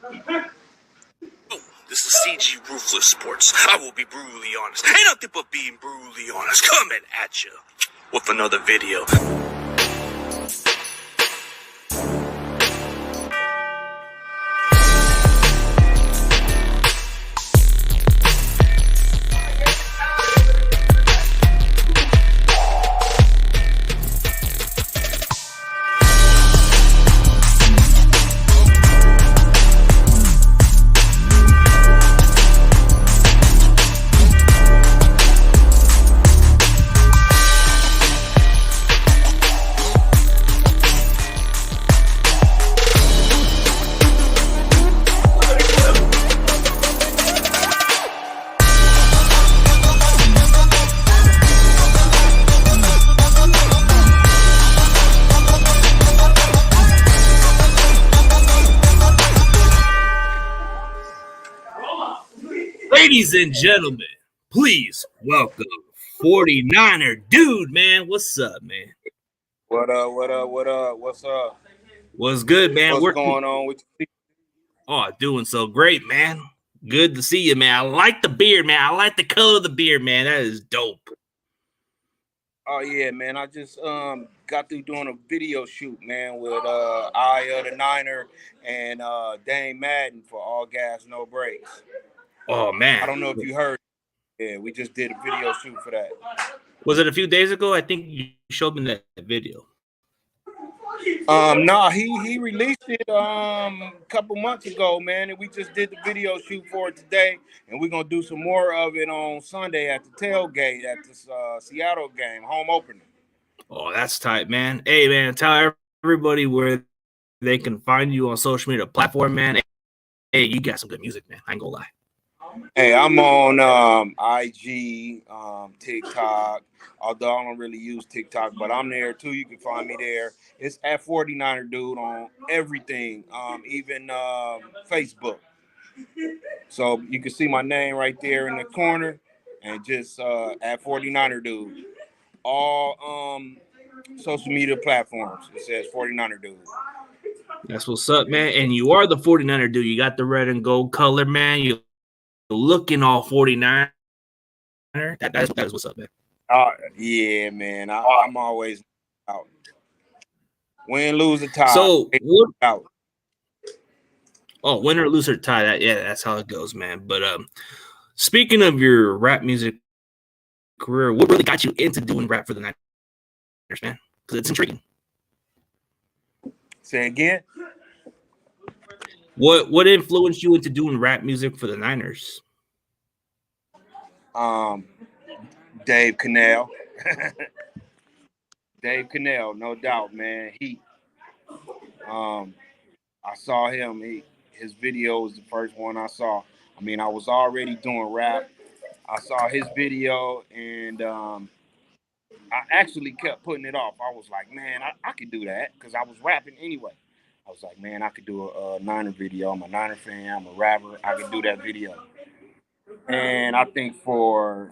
This is CG Ruthless Sports. I will be brutally honest. Ain't nothing but being brutally honest. Coming at you with another video. Ladies and gentlemen, please welcome Fourty9erDude, man. What's up, man? What up? What's up? What's good, man? What's going on with you? Oh, doing so great, man. Good to see you, man. I like the beard, man. I like the color of the beard, man. That is dope. Oh yeah, man. I just got through doing a video shoot, man, with Eye of the Niner and Dane Madden for All Gas No Brakes. Oh man. I don't know if you heard. Yeah, we just did a video shoot for that. Was it a few days ago? I think you showed me that video. No, he released it a couple months ago, man, and we just did the video shoot for it today, and we're gonna do some more of it on Sunday at the tailgate at this Seattle game, home opener. Oh, that's tight, man. Hey, man, tell everybody where they can find you on social media platform, man. Hey, you got some good music, man. I ain't gonna lie. Hey, I'm on IG, TikTok, although I don't really use TikTok, but I'm there too. You can find me there. It's at Fourty9erDude on everything, even Facebook. So you can see my name right there in the corner, and just at Fourty9erDude. All social media platforms. It says Fourty9erDude. That's what's up, man. And you are the 49er dude. You got the red and gold color, man. You're looking all 49er. That is what's up, man. Yeah, man. I'm always out. Win, lose, or tie. So out. Oh, win or lose or tie. That's how it goes, man. But speaking of your rap music career, what really got you into doing rap for the Niners, man? Because it's intriguing. Say again. What influenced you into doing rap music for the Niners? Dave Cannell. Dave Cannell, no doubt, man. I saw him. His video was the first one I saw. I mean, I was already doing rap. I saw his video, and I actually kept putting it off. I was like, man, I could do that because I was rapping anyway. I was like, man, I could do a Niner video. I'm a Niner fan. I'm a rapper. I could do that video. And I think for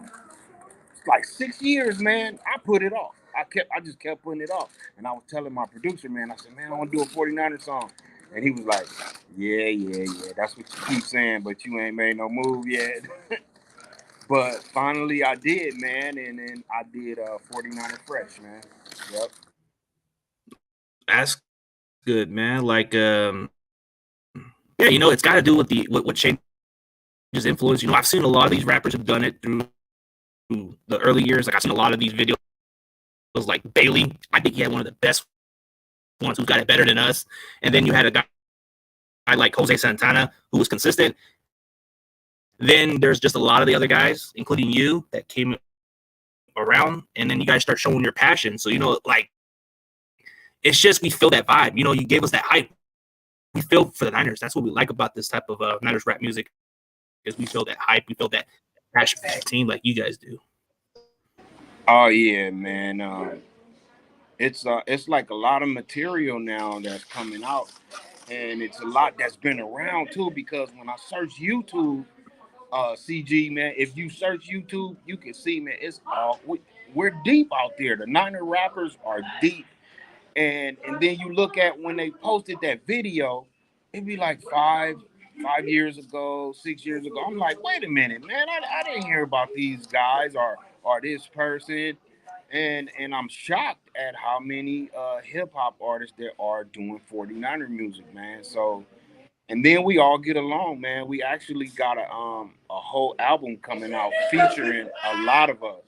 like 6 years, man, I put it off. I just kept putting it off. And I was telling my producer, man, I said, man, I want to do a 49er song. And he was like, yeah. That's what you keep saying, but you ain't made no move yet. But finally I did, man. And then I did 49er Fresh, man. Yep. That's good, man. Like, yeah, it's got to do with what changes influence. I've seen a lot of these rappers have done it through the early years. Like, I've seen a lot of these videos, like Bailey. I think he had one of the best ones who got it better than us. And then you had a guy like Jose Santana who was consistent. Then there's just a lot of the other guys, including you, that came around, and then you guys start showing your passion. So, like, it's just, we feel that vibe. You gave us that hype. We feel for the Niners. That's what we like about this type of Niners rap music, is we feel that hype. We feel that passion for the team like you guys do. Oh, yeah, man. It's like a lot of material now that's coming out, and it's a lot that's been around, too, because when I search YouTube, CG, man, if you search YouTube, you can see, man, it's we're deep out there. The Niner rappers are deep. And then you look at when they posted that video, it'd be like 5, 5 years ago, 6 years ago. I'm like, wait a minute, man, I didn't hear about these guys or this person. And I'm shocked at how many hip hop artists there are doing 49er music, man. So and then we all get along, man. We actually got a whole album coming out featuring a lot of us.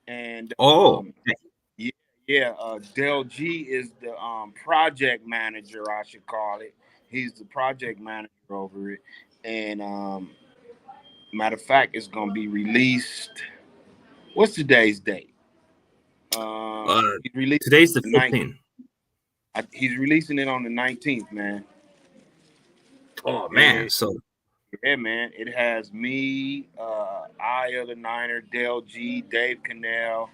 And Oh, yeah, yeah. Del G is the project manager, I should call it. He's the project manager over it. And matter of fact, it's gonna be released. What's today's date? uh, He's releasing today's the the 19th. 15th. He's releasing it on the 19th, man. Oh man, It, so yeah, man. It has me, Eye of the Niner, Del G, Dave Cannell,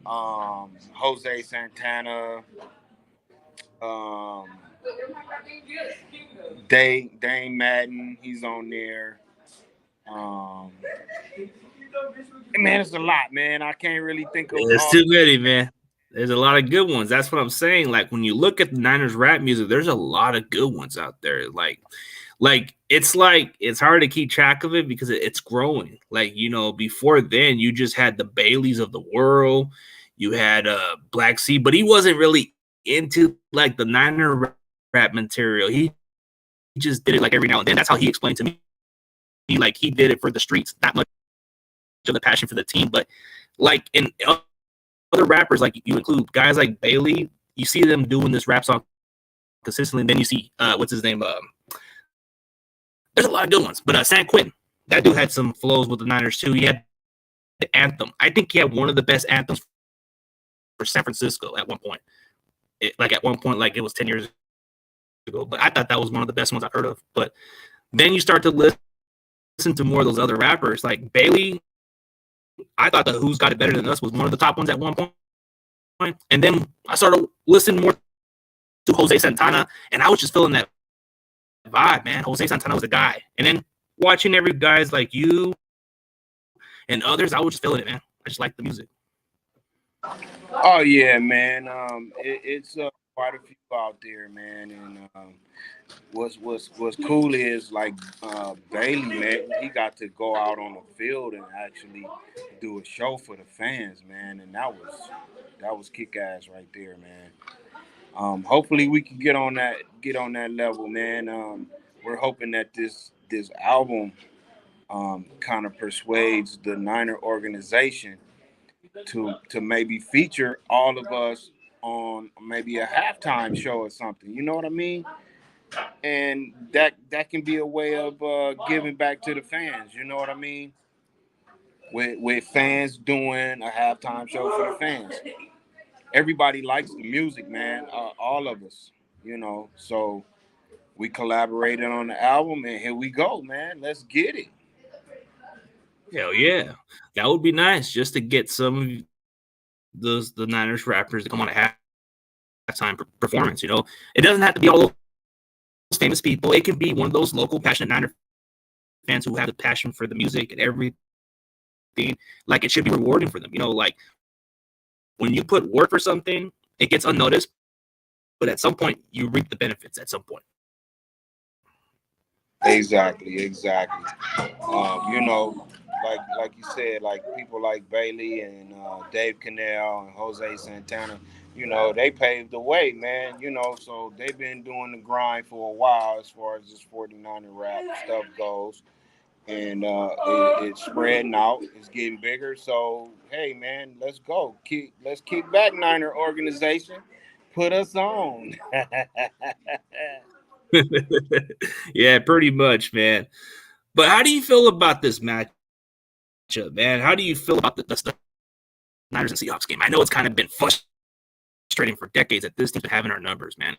Jose Santana, um, Dane Madden. He's on there. Um, man, it's a lot, man. I can't really think of it's all. too many, man. There's a lot of good ones. That's what I'm saying. Like when you look at the Niners rap music, there's a lot of good ones out there. Like it's hard to keep track of it because it's growing. Like before then you just had the Baileys of the world. You had Black Sea, but he wasn't really into like the Niner rap material. He just did it like every now and then. That's how he explained to me. Like he did it for the streets, not much of the passion for the team, but like in other rappers, like you include guys like Bailey, you see them doing this rap song consistently. And then you see what's his name? There's a lot of good ones, but San Quentin, that dude had some flows with the Niners too. He had the anthem. I think he had one of the best anthems for San Francisco at one point. Like it was 10 years ago, but I thought that was one of the best ones I've heard of. But then you start to listen to more of those other rappers, like Bailey. I thought that Who's Got It Better Than Us was one of the top ones at one point. And then I started listening more to Jose Santana, and I was just feeling that vibe, man. Jose Santana was the guy. And then watching every guys like you and others, I was just feeling it, man. I just like the music. Oh yeah, man. It's quite a few out there, man. And what's cool is like Bailey, man. He got to go out on the field and actually do a show for the fans, man. And that was kick ass right there, man. Hopefully we can get on that level, man. We're hoping that this album kind of persuades the Niner organization to maybe feature all of us on maybe a halftime show or something. You know what I mean? And that can be a way of giving back to the fans. You know what I mean? With fans doing a halftime show for the fans. Everybody likes the music, man. All of us, So we collaborated on the album, and here we go, man. Let's get it. Hell yeah. That would be nice just to get some of the Niners rappers to come on a halftime performance. It doesn't have to be all those famous people. It can be one of those local passionate Niner fans who have the passion for the music and everything. Like it should be rewarding for them. Like when you put work for something, it gets unnoticed, but at some point you reap the benefits at some point. Exactly. Like you said, like people like Bailey and Dave Cannell and Jose Santana, they paved the way, man. So they've been doing the grind for a while as far as this 49er rap stuff goes. And it's spreading out. It's getting bigger. So hey, man, let's go. Let's kick back, Niner organization. Put us on. Yeah, pretty much, man. But how do you feel about this matchup, man? How do you feel about the Niners and Seahawks game? I know it's kind of been frustrating for decades that this team's been having our numbers, man.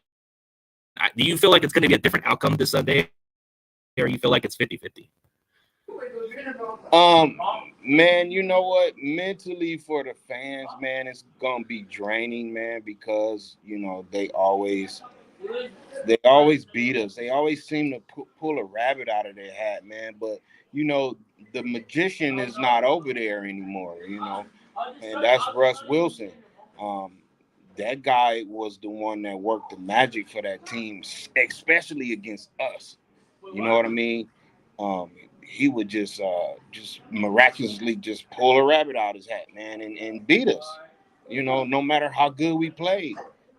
Do you feel like it's going to be a different outcome this Sunday, or you feel like it's 50-50? Man, you know what? Mentally for the fans, man, it's gonna be draining, man, because they always beat us. They always seem to pull a rabbit out of their hat, man. But the magician is not over there anymore, and that's Russ Wilson. that guy was the one that worked the magic for that team, especially against us. You know what I mean? Um, he would just miraculously just pull a rabbit out his hat, man, and beat us. You know, no matter how good we played,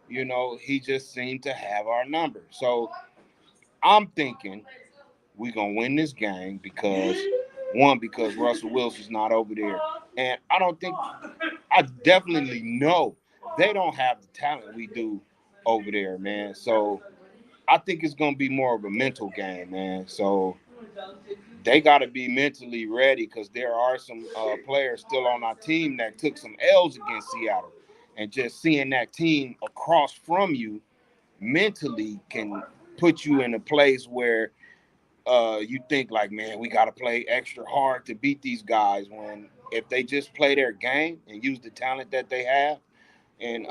you know, he just seemed to have our number. So I'm thinking we're gonna win this game because Russell Wilson's not over there. And I definitely know they don't have the talent we do over there, man. So I think it's gonna be more of a mental game, man. So they got to be mentally ready because there are some players still on our team that took some L's against Seattle, and just seeing that team across from you mentally can put you in a place where you think like, man, we got to play extra hard to beat these guys. When if they just play their game and use the talent that they have and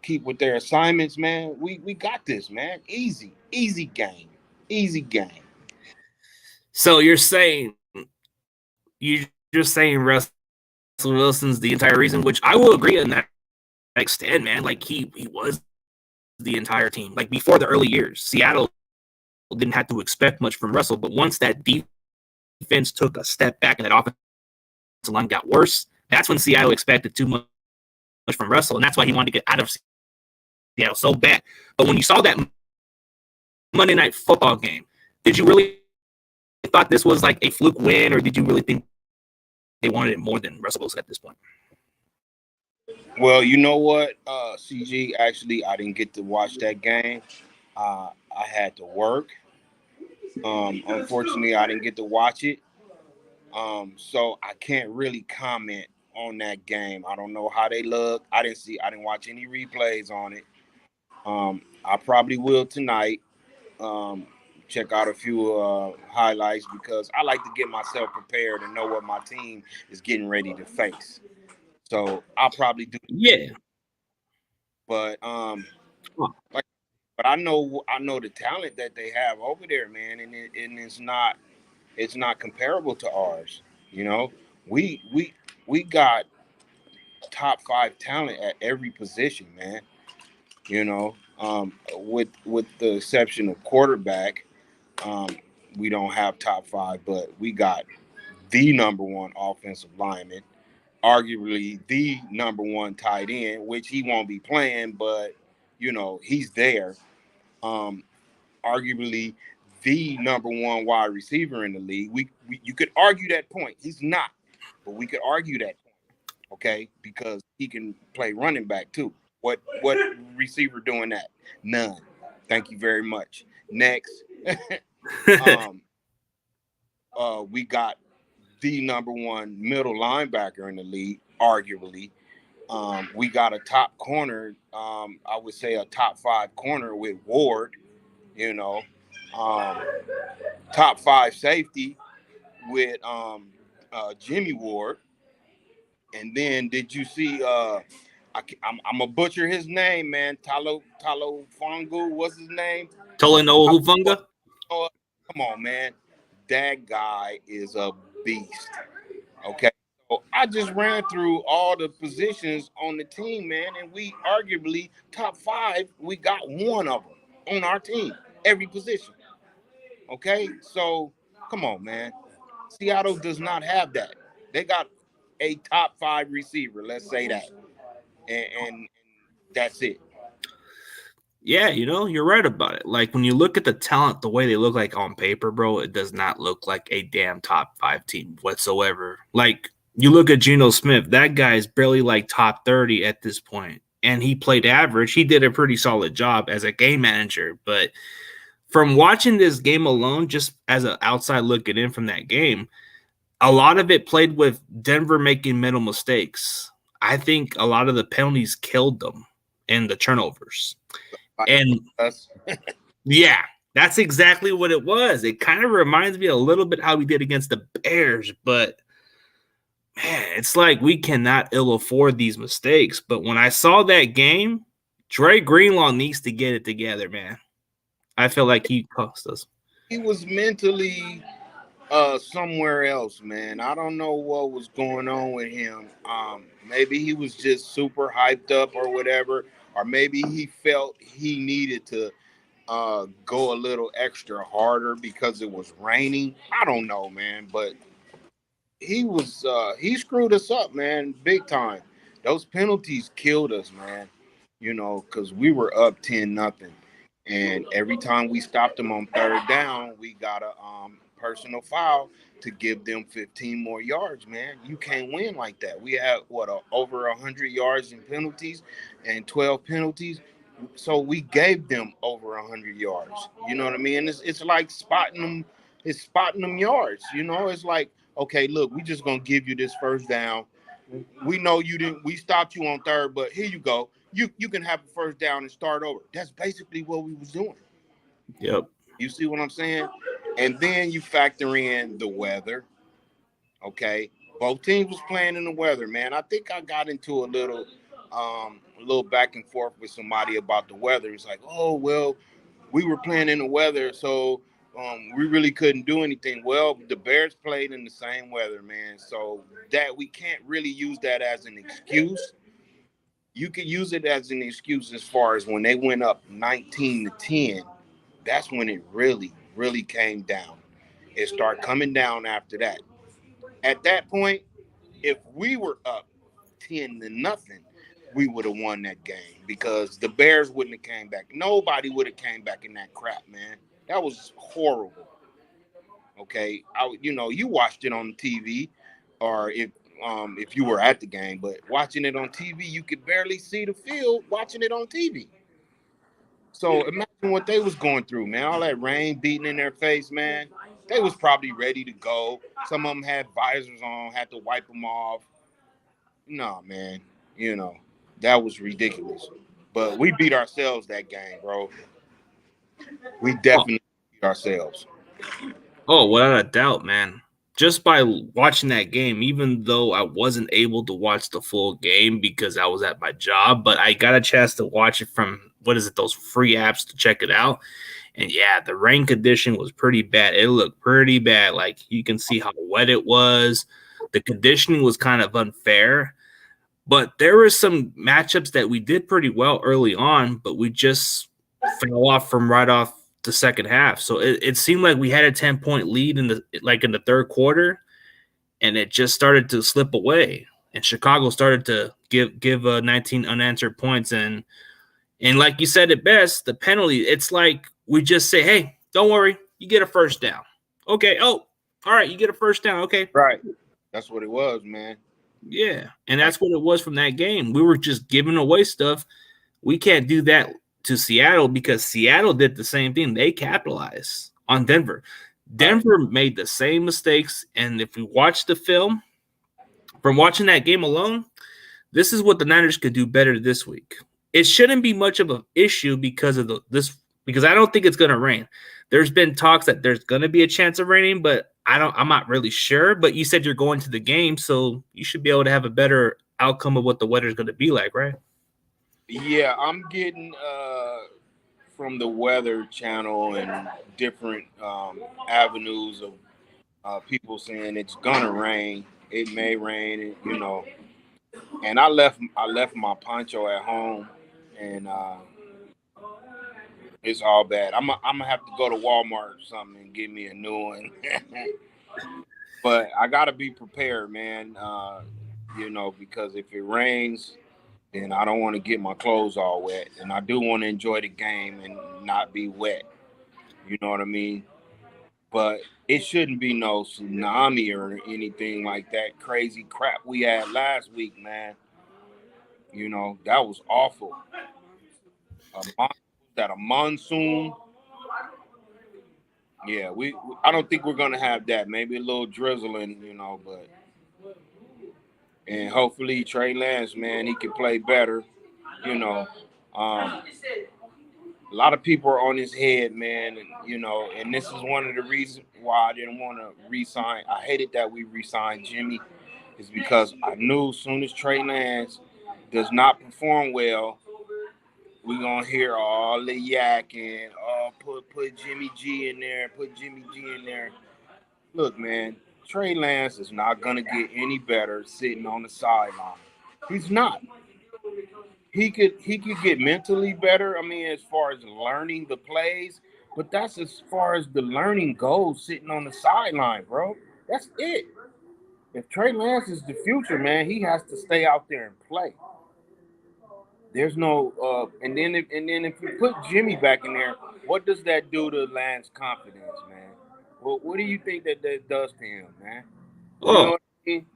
keep with their assignments, man, we got this, man. Easy game, easy game. So you're saying Russell Wilson's the entire reason, which I will agree in that extent, man. Like he was the entire team. Like before the early years, Seattle didn't have to expect much from Russell, but once that defense took a step back and that offensive line got worse, that's when Seattle expected too much from Russell, and that's why he wanted to get out of Seattle so bad. But when you saw that Monday Night Football game, did you really thought this was like a fluke win, or did you really think they wanted it more than Russell Wilson at this point? Well, you know what, CG, actually, I didn't get to watch that game. I had to work. Unfortunately, I didn't get to watch it. So I can't really comment on that game. I don't know how they look. I didn't watch any replays on it. I probably will tonight. Um, check out a few highlights because I like to get myself prepared and know what my team is getting ready to face. So I'll probably do. Yeah. But like, but I know the talent that they have over there, man, and it's not comparable to ours. You know, we got top five talent at every position, man. You know, with the exception of quarterback, um, we don't have top five, but we got the number one offensive lineman, arguably the number one tight end, which he won't be playing, but you know he's there. Um, arguably the number one wide receiver in the league. You could argue that point. He's not, but we could argue that point, okay? Because he can play running back too. What receiver doing that? None. Thank you very much. Next, um, we got the number one middle linebacker in the league, arguably. We got a top corner. I would say a top five corner with Ward. You know, um, top five safety with Jimmy Ward. And then did you see? I'm gonna butcher his name, man. Talo Fongu. What's his name? Tolino Hufunga? Come on, man. That guy is a beast. Okay. So I just ran through all the positions on the team, man, and we arguably top five. We got one of them on our team, every position. Okay, so come on, man. Seattle does not have that. They got a top five receiver, let's say that, and that's it. Yeah, you're right about it. Like when you look at the talent, the way they look like on paper, bro, it does not look like a damn top five team whatsoever. Like you look at Geno Smith, that guy is barely like top 30 at this point, and he played average. He did a pretty solid job as a game manager, but from watching this game alone, just as an outside looking in from that game, a lot of it played with Denver making mental mistakes. I think a lot of the penalties killed them and the turnovers. And Us. yeah, that's exactly what it was. It kind of reminds me a little bit how we did against the Bears, but man, it's like we cannot ill afford these mistakes. But when I saw that game, Dre Greenlaw needs to get it together, man. I feel like he cost us. He was mentally somewhere else, man. I don't know what was going on with him. Maybe he was just super hyped up or whatever, or maybe he felt he needed to go a little extra harder because it was raining. I don't know, man, but he screwed us up, man, big time. Those penalties killed us, man. You know, because we were up 10-0, and every time we stopped them on third down, we got a personal foul to give them 15 more yards, man. You can't win like that. We had over 100 yards in penalties and 12 penalties. So we gave them over 100 yards. You know what I mean? It's like spotting them. It's spotting them yards. You know, it's like, okay, look, we just gonna give you this first down. We know you didn't. We stopped you on third, but here you go. You can have a first down and start over. That's basically what we was doing. Yep. You see what I'm saying? And then you factor in the weather. Okay, both teams was playing in the weather, man. I think I got into a little back and forth with somebody about the weather. It's like, oh well, we were playing in the weather, so we really couldn't do anything. Well, the Bears played in the same weather, man. So that we can't really use that as an excuse. You can use it as an excuse as far as when they went up 19-10. That's when it really, really came down. It started coming down after that. At that point, if we were up 10-0, we would have won that game because the Bears wouldn't have came back. Nobody would have came back in that crap, man. That was horrible. Okay, you watched it on TV, or if you were at the game, but watching it on TV, you could barely see the field watching it on TV. So imagine what they was going through, man. All that rain beating in their face, man. They was probably ready to go. Some of them had visors on, had to wipe them off. No, man. You know, that was ridiculous. But we beat ourselves that game, bro. We Oh, definitely beat ourselves. oh, without a doubt, man. Just by watching that game, even though I wasn't able to watch the full game because I was at my job, but I got a chance to watch it from those free apps to check it out. And yeah, the rain condition was pretty bad. It looked pretty bad. Like you can see how wet it was. The conditioning was kind of unfair. But there were some matchups that we did pretty well early on, but we just fell off from right off the second half. So it seemed like we had a 10-point lead in the third quarter, and it just started to slip away. And Chicago started to give 19 unanswered points. And like you said it best, the penalty, it's like we just say, hey, don't worry, you get a first down. Okay. Oh, all right, you get a first down. Okay. Right. That's what it was, man. Yeah. And that's what it was from that game. We were just giving away stuff. We can't do that to Seattle because Seattle did the same thing. They capitalized on Denver. Denver made the same mistakes. And if we watch the film, from watching that game alone, this is what the Niners could do better this week. It shouldn't be much of an issue because of because I don't think it's going to rain. There's been talks that there's going to be a chance of raining, but I'm not really sure. But you said you're going to the game, so you should be able to have a better outcome of what the weather is going to be like, right? Yeah, I'm getting from the Weather Channel and different avenues of people saying it's gonna rain. It may rain, And I left my poncho at home, and it's all bad. I'm gonna have to go to Walmart or something and get me a new one. But I gotta be prepared, man. Because if it rains, then I don't want to get my clothes all wet, and I do want to enjoy the game and not be wet. You know what I mean? But it shouldn't be no tsunami or anything like that crazy crap we had last week, man. That was awful. That a monsoon. Yeah, I don't think we're gonna have that. Maybe a little drizzling, but and hopefully Trey Lance, man, he can play better. You know, um, a lot of people are on his head, man, and this is one of the reasons why I didn't want to re-sign. I hated that we re-signed Jimmy, is because I knew as soon as Trey Lance does not perform well, we're gonna hear all the yakking. Oh, put Jimmy G in there. Put Jimmy G in there. Look, man, Trey Lance is not gonna get any better sitting on the sideline. He's not. he could get mentally better. I mean, as far as learning the plays, but that's as far as the learning goes. Sitting on the sideline, bro. That's it. If Trey Lance is the future, man, he has to stay out there and play. There's no and then if you put Jimmy back in there, what does that do to Lance's confidence, man? Well, what do you think that does to him, man? You know Oh, what I mean?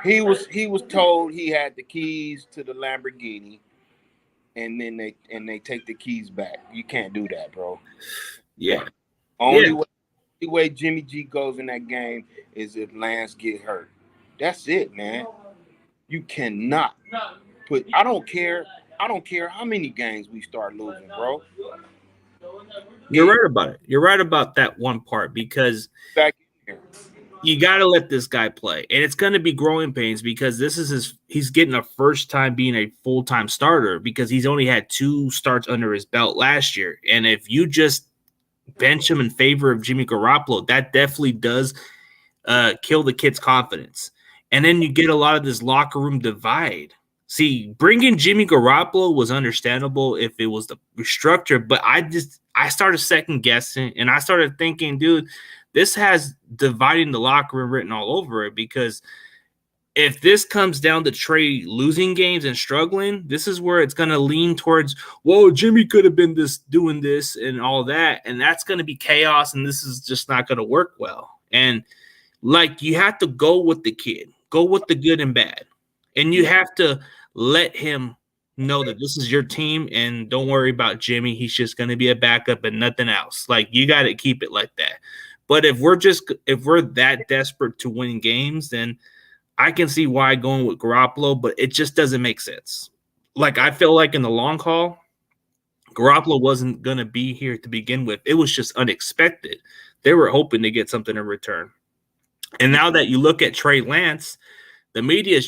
He was told he had the keys to the Lamborghini, and then they take the keys back. You can't do that, bro. yeah. Yeah. Only way Jimmy G goes in that game is if Lance get hurt. That's it, man. You cannot put. I don't care how many games we start losing, bro. You're Get right about it. You're right about that one part because back in there. you got to let this guy play. And it's going to be growing pains because he's getting a first time being a full-time starter because he's only had 2 starts under his belt last year. And if you just bench him in favor of Jimmy Garoppolo, that definitely does kill the kid's confidence. And then you get a lot of this locker room divide. See, bringing Jimmy Garoppolo was understandable if it was the restructure, but I started second guessing and I started thinking, dude, this has dividing the locker room written all over it because if this comes down to Trey losing games and struggling, this is where it's going to lean towards, whoa, Jimmy could have been doing this and all that. And that's going to be chaos. And this is just not going to work well. And like, you have to go with the kid, go with the good and bad. And you have to let him know that this is your team and don't worry about Jimmy. He's just going to be a backup and nothing else. Like, you got to keep it like that. But if we're that desperate to win games, then I can see why going with Garoppolo, but it just doesn't make sense. Like, I feel like in the long haul, Garoppolo wasn't going to be here to begin with. It was just unexpected. They were hoping to get something in return. And now that you look at Trey Lance, the media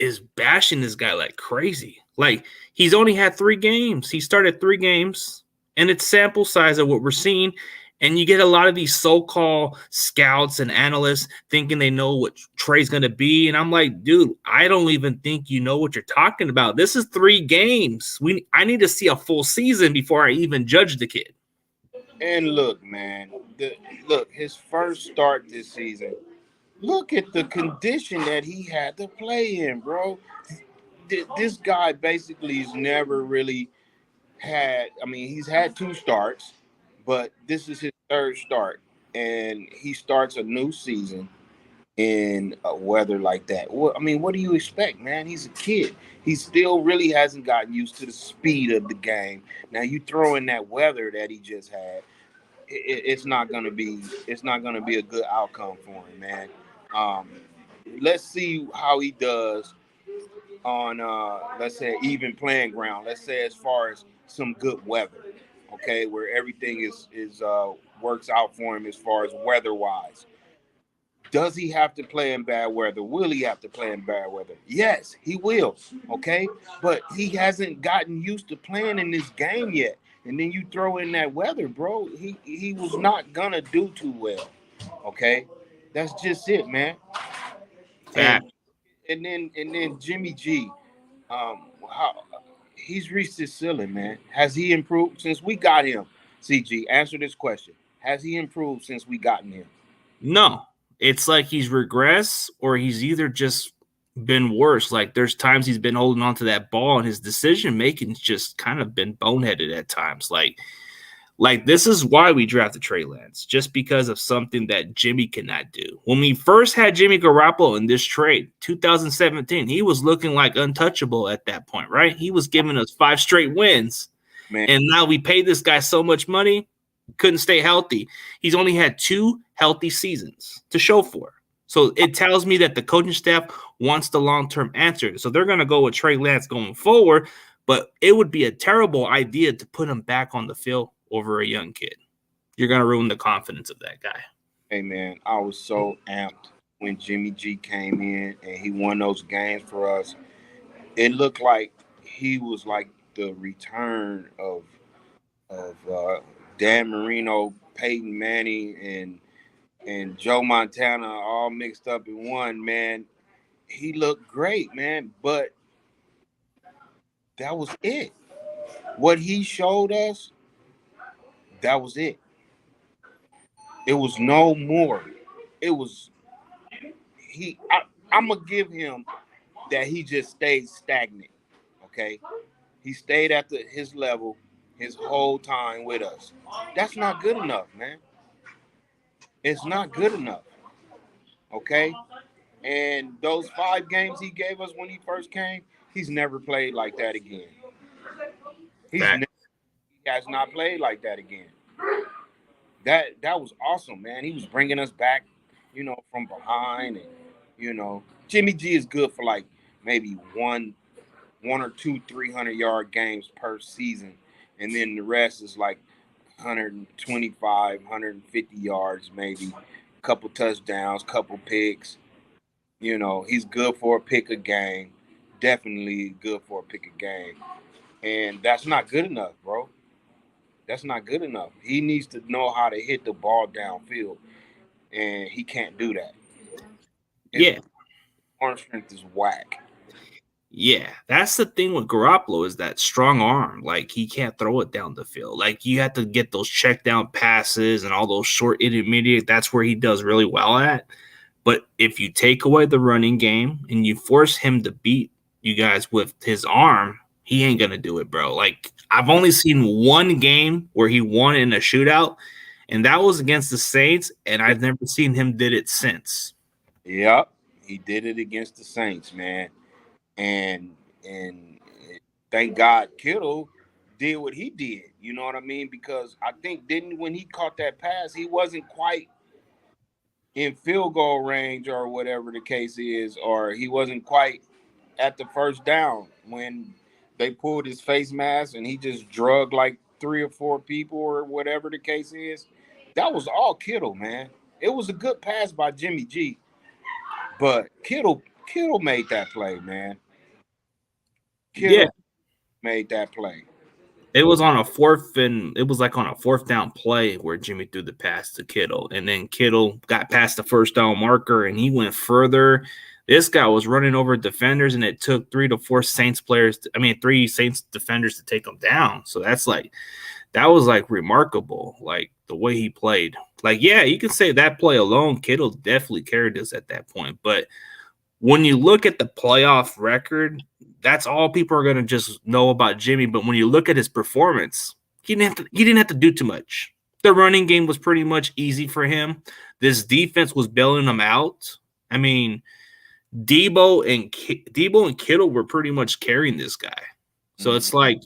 is bashing this guy like crazy. Like, he's only had 3 games. He started 3 games, and it's sample size of what we're seeing. And you get a lot of these so-called scouts and analysts thinking they know what Trey's going to be. And I'm like, dude, I don't even think you know what you're talking about. This is 3 games. I need to see a full season before I even judge the kid. And look, man, look, his first start this season. Look at the condition that he had to play in, bro. This guy basically has never really had. I mean, he's had 2 starts, but this is his 3rd start, and he starts a new season in weather like that. Well, I mean, what do you expect, man? He's a kid. He still really hasn't gotten used to the speed of the game. Now you throw in that weather that he just had, it's not gonna be a good outcome for him, man. Um, let's see how he does on let's say even playing ground. Let's say as far as some good weather, okay, where everything is works out for him as far as weather wise. Does he have to play in bad weather? Will he have to play in bad weather? Yes, he will. Okay, but he hasn't gotten used to playing in this game yet. And then you throw in that weather, bro. He was not gonna do too well. Okay, that's just it, man. Fact. And and then Jimmy G, how he's reached his ceiling, man. Has he improved since we got him? CG, answer this question. Has he improved since we gotten him? No, it's like he's regressed or he's either just been worse. Like, there's times he's been holding on to that ball and his decision making's just kind of been boneheaded at times. Like this is why we drafted Trey Lance, just because of something that Jimmy cannot do. When we first had Jimmy Garoppolo in this trade, 2017, he was looking like untouchable at that point, right? He was giving us 5 straight wins. Man. And now we pay this guy so much money, couldn't stay healthy. He's only had 2 healthy seasons to show for. So it tells me that the coaching staff wants the long-term answer. So they're going to go with Trey Lance going forward, but it would be a terrible idea to put him back on the field over a young kid. You're going to ruin the confidence of that guy. Hey, man, I was so amped when Jimmy G came in and he won those games for us. It looked like he was like the return of Dan Marino, Peyton Manning, and Joe Montana all mixed up in one, man. He looked great, man, but That was it. What he showed us, that was it. It was no more. It was he. I'm gonna give him that he just stayed stagnant. Okay, he stayed at his level his whole time with us. That's not good enough, man. It's not good enough. Okay, and those 5 games he gave us when he first came, he's never played like that again. Fact. He has not played like that again. That was awesome, man. He was bringing us back, from behind, and Jimmy G is good for like maybe one or two 300-yard games per season, and then the rest is like 125, 150 yards, maybe a couple touchdowns, couple picks. He's good for a pick a game. Definitely good for a pick a game. And that's not good enough, bro. That's not good enough. He needs to know how to hit the ball downfield, and he can't do that. His Yeah. arm strength is whack. Yeah, that's the thing with Garoppolo is that strong arm. Like he can't throw it down the field. Like you have to get those check down passes and all those short intermediate. That's where he does really well at. But if you take away the running game and you force him to beat you guys with his arm, he ain't gonna do it, bro. Like I've only seen one game where he won in a shootout, and that was against the Saints, and I've never seen him did it since. Yep, he did it against the Saints, man. And thank God Kittle did what he did. You know what I mean? Because I think didn't when he caught that pass, he wasn't quite in field goal range or whatever the case is, or he wasn't quite at the first down when they pulled his face mask and he just drugged like 3 or 4 people or whatever the case is. That was all Kittle, man. It was a good pass by Jimmy G, but Kittle made that play, man. Yeah, Kittle made that play. it was on a fourth and it was like on a fourth down play where Jimmy threw the pass to Kittle, and then Kittle got past the first down marker and he went further. This guy was running over defenders, and it took 3 to 4 Saints players. Three Saints defenders to take him down. So that was like remarkable, like the way he played. Like, yeah, you can say that play alone, Kittle definitely carried us at that point. But when you look at the playoff record, that's all people are going to just know about Jimmy. But when you look at his performance, he didn't have to do too much. The running game was pretty much easy for him. This defense was bailing him out. I mean, Debo and Kittle were pretty much carrying this guy. So it's like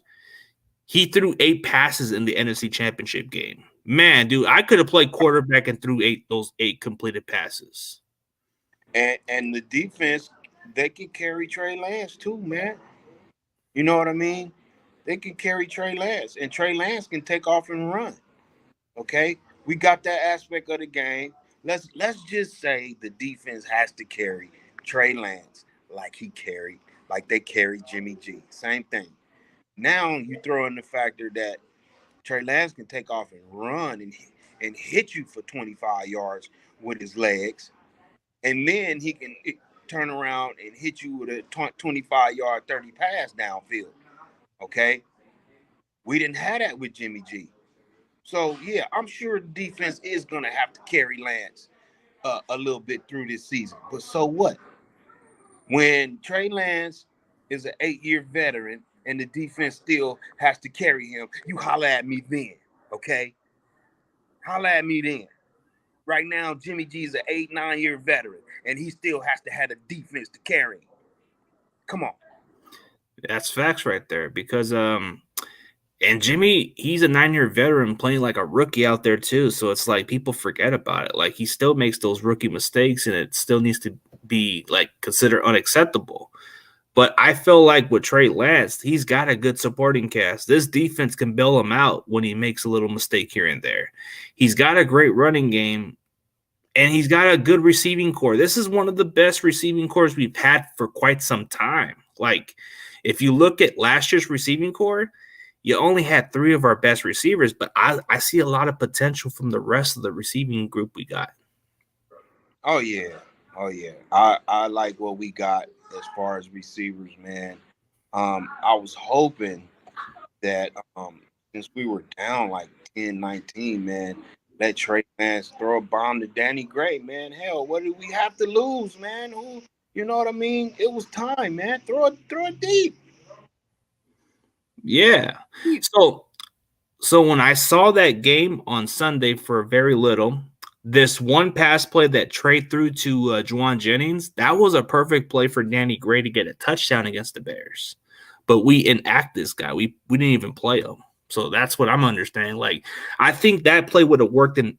he threw 8 passes in the NFC Championship game. Man, dude, I could have played quarterback and threw those 8 completed passes. And the defense, they can carry Trey Lance too, man. You know what I mean? They can carry Trey Lance, and Trey Lance can take off and run. Okay, we got that aspect of the game. Let's just say the defense has to carry Trey Lance like they carried Jimmy G. Same thing. Now you throw in the factor that Trey Lance can take off and run and hit you for 25 yards with his legs, and then he can turn around and hit you with a 25-yard 30 pass downfield. Okay, we didn't have that with Jimmy G. So yeah, I'm sure the defense is gonna have to carry Lance a little bit through this season. But so what? When Trey Lance is an 8-year veteran and the defense still has to carry him, you holla at me then, okay? Holla at me then. Right now, Jimmy G is an 8-9-year veteran, and he still has to have a defense to carry him. Come on. That's facts right there because and Jimmy, he's a 9-year veteran playing like a rookie out there too. So it's like people forget about it. Like he still makes those rookie mistakes, and it still needs to be like considered unacceptable. But I feel like with Trey Lance, he's got a good supporting cast. This defense can bail him out when he makes a little mistake here and there. He's got a great running game, and he's got a good receiving core. This is one of the best receiving cores we've had for quite some time. Like, if you look at last year's receiving core, you only had 3 of our best receivers, but I see a lot of potential from the rest of the receiving group we got. Oh, yeah. I like what we got as far as receivers, man. I was hoping that since we were down like 10-19, man, let Trey Lance throw a bomb to Danny Gray, man. Hell, what did we have to lose, man? Who, you know what I mean? It was time, man. Throw it deep. Yeah. So when I saw that game on Sunday for very little, this one pass play that Trey threw to Juwan Jennings, that was a perfect play for Danny Gray to get a touchdown against the Bears. But we enact this guy. We didn't even play him. So that's what I'm understanding. Like, I think that play would have worked in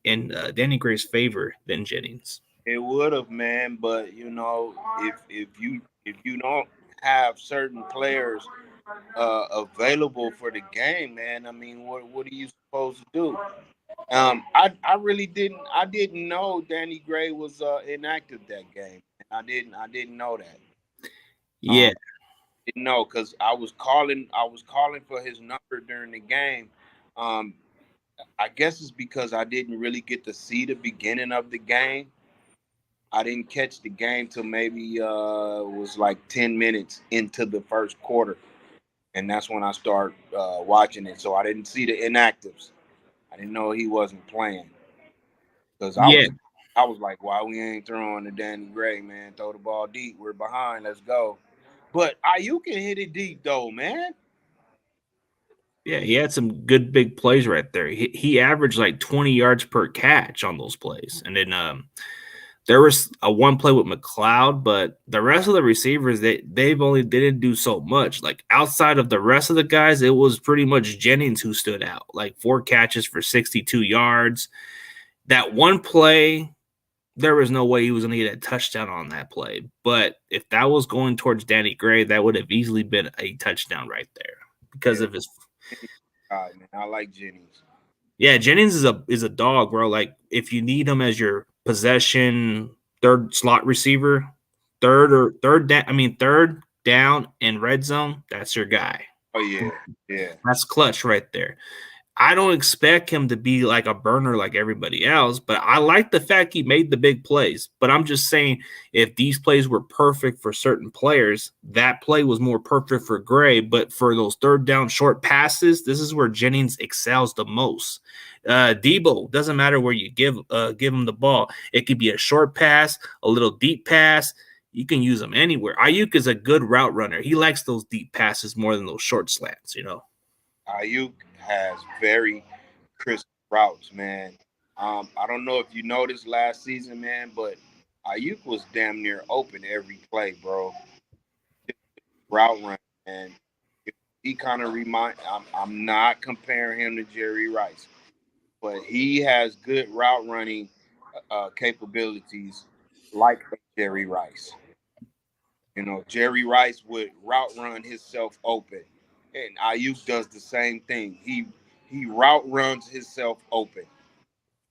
Danny Gray's favor than Jennings. It would have, man, but if you don't have certain players available for the game, man, I mean, what are you supposed to do? I really didn't know Danny Gray was inactive that game. I didn't know that. Yeah. Didn't know because I was calling for his number during the game. Um, I guess it's because I didn't really get to see the beginning of the game. I didn't catch the game till maybe was like 10 minutes into the first quarter, and that's when I started watching it. So I didn't see the inactives. I didn't know he wasn't playing because Yeah. I was like, why we ain't throwing to Danny Gray, man? Throw the ball deep. We're behind. Let's go. But Ayuk can hit it deep though, man. Yeah, he had some good big plays right there. He averaged like 20 yards per catch on those plays. And then there was a one play with McLeod, but the rest of the receivers, they didn't do so much. Like outside of the rest of the guys, it was pretty much Jennings who stood out. Like 4 catches for 62 yards. That one play, there was no way he was going to get a touchdown on that play. But if that was going towards Danny Gray, that would have easily been a touchdown right there because of his. God, man, I like Jennings. Yeah, Jennings is a dog, bro. Like if you need him as your possession third slot receiver, third down in red zone, that's your guy. Oh yeah, yeah. That's clutch right there. I don't expect him to be like a burner like everybody else, but I like the fact he made the big plays. But I'm just saying, if these plays were perfect for certain players, that play was more perfect for Gray. But for those third down short passes, this is where Jennings excels the most. Debo, doesn't matter where you give him the ball. It could be a short pass, a little deep pass. You can use him anywhere. Ayuk is a good route runner. He likes those deep passes more than those short slants, you know. Ayuk has very crisp routes, man. I don't know if you noticed last season, man, but Ayuk was damn near open every play, bro. Route run, and he kind of I'm not comparing him to Jerry Rice, but he has good route running capabilities like Jerry Rice. You know, Jerry Rice would route run himself open, and Ayuk does the same thing. He route runs himself open.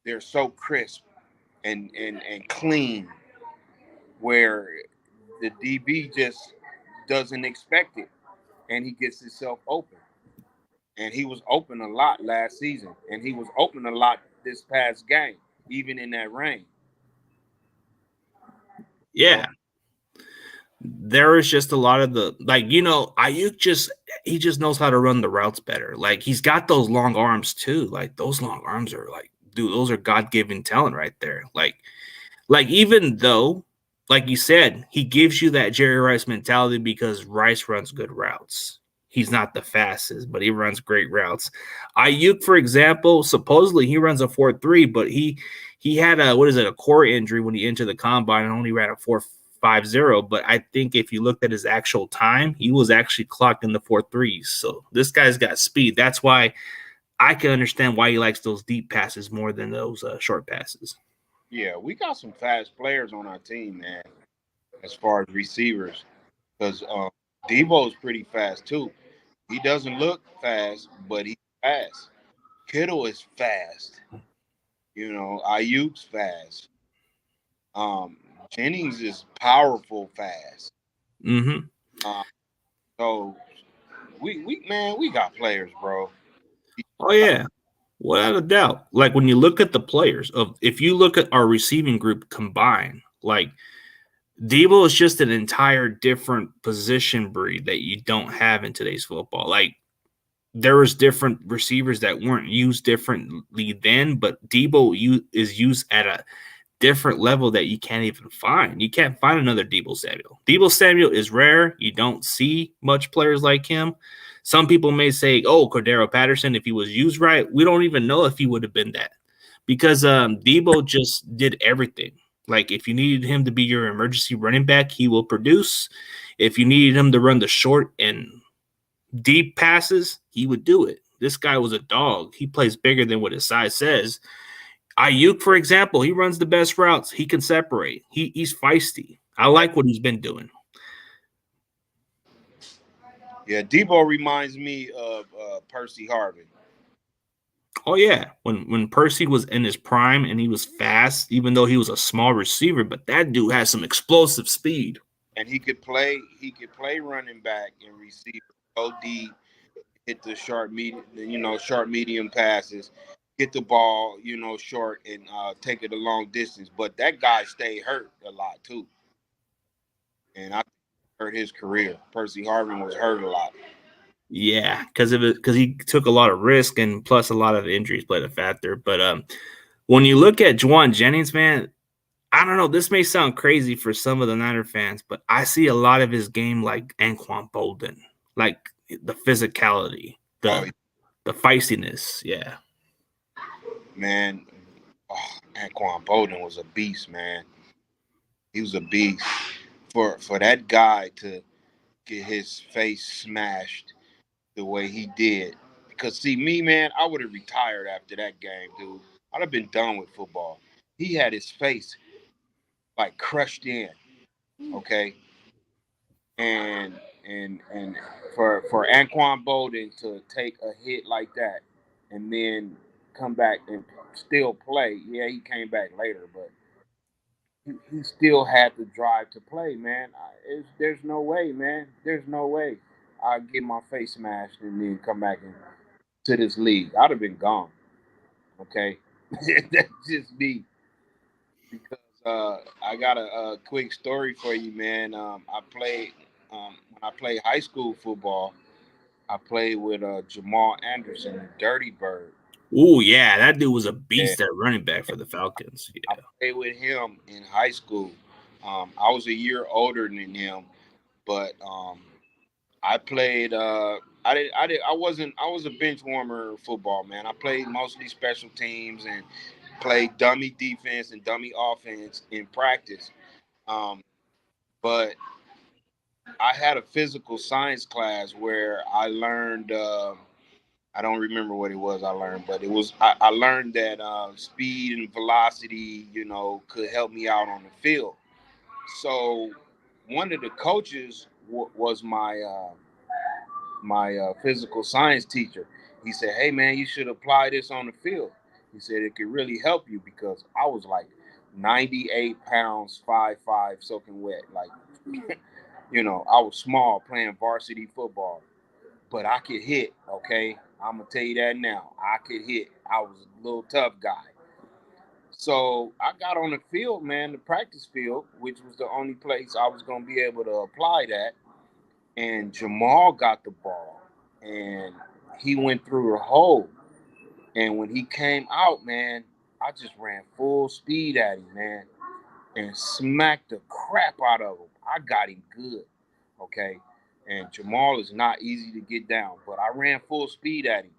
They're so crisp and clean, where the DB just doesn't expect it, and he gets himself open. And he was open a lot last season, and he was open a lot this past game, even in that rain. Yeah. There is just a lot of the Ayuk he just knows how to run the routes better. Like he's got those long arms too. Like those long arms are like, dude, those are God-given talent right there. Like even though, like you said, he gives you that Jerry Rice mentality because Rice runs good routes. He's not the fastest, but he runs great routes. Ayuk, for example, supposedly he runs a 4.3, but he had a core injury when he entered the combine and only ran a 4.50. But I think if you looked at his actual time, he was actually clocked in the 4.3s. So this guy's got speed. That's why I can understand why he likes those deep passes more than those short passes. Yeah, we got some fast players on our team, man, as far as receivers. Because Debo's pretty fast, too. He doesn't look fast, but he's fast. Kittle is fast. You know, Ayuk's fast. Jennings is powerful fast. Mm-hmm. So we got players, bro. Oh yeah, without a doubt. Like when you look at the players if you look at our receiving group combined, like Debo is just an entire different position breed that you don't have in today's football. Like, there was different receivers that weren't used differently then, but Debo is used at a different level that you can't even find. You can't find another Debo Samuel. Debo Samuel is rare. You don't see much players like him. Some people may say, oh, Cordero Patterson, if he was used right, we don't even know if he would have been that, because Debo just did everything. Like, if you needed him to be your emergency running back, he will produce. If you needed him to run the short and deep passes, he would do it. This guy was a dog. He plays bigger than what his size says. Ayuk, for example, he runs the best routes. He can separate. He's feisty. I like what he's been doing. Yeah, Debo reminds me of Percy Harvin. Oh yeah, when Percy was in his prime and he was fast, even though he was a small receiver, but that dude has some explosive speed. And he could play. He could play running back and receiver, go deep, hit the short medium, short medium passes, get the ball, short and take it a long distance. But that guy stayed hurt a lot too, and I hurt his career. Percy Harvin was hurt a lot. Yeah, because he took a lot of risk, and plus a lot of injuries played a factor. But when you look at Juwan Jennings, man, I don't know. This may sound crazy for some of the Niner fans, but I see a lot of his game like Anquan Bolden, like the physicality, Oh, the feistiness. Yeah. man, Anquan Bolden was a beast, man. He was a beast. For that guy to get his face smashed the way he did. Because see me, man, I would have retired after that game, dude. I'd have been done with football. He had his face like crushed in, okay? And for Anquan Bolden to take a hit like that and then come back and still play. Yeah, he came back later, but he still had the drive to play, man. There's no way, man. There's no way I'd get my face smashed and then come back to this league. I'd have been gone. Okay, that's just me. Because I got a quick story for you, man. I played when I played high school football. I played with Jamal Anderson, the Dirty Bird. Oh yeah, that dude was a Yeah. beast at running back for the Falcons. I Yeah. played with him in high school. I was a year older than him, but I played. I wasn't. I was a bench warmer football, man. I played mostly special teams and played dummy defense and dummy offense in practice. Um, but I had a physical science class where I learned. I don't remember what it was I learned, but it was I learned that speed and velocity, could help me out on the field. So one of the coaches was my physical science teacher. He said, "Hey man, you should apply this on the field." He said it could really help you because I was like 98 pounds, 5'5", soaking wet. Like, I was small playing varsity football, but I could hit. Okay, I'm gonna tell you that now. I could hit. I was a little tough guy. So I got on the field, man, the practice field, which was the only place I was gonna be able to apply that. And Jamal got the ball, and he went through the hole. And when he came out, man, I just ran full speed at him, man, and smacked the crap out of him. I got him good, okay? And Jamal is not easy to get down, but I ran full speed at him.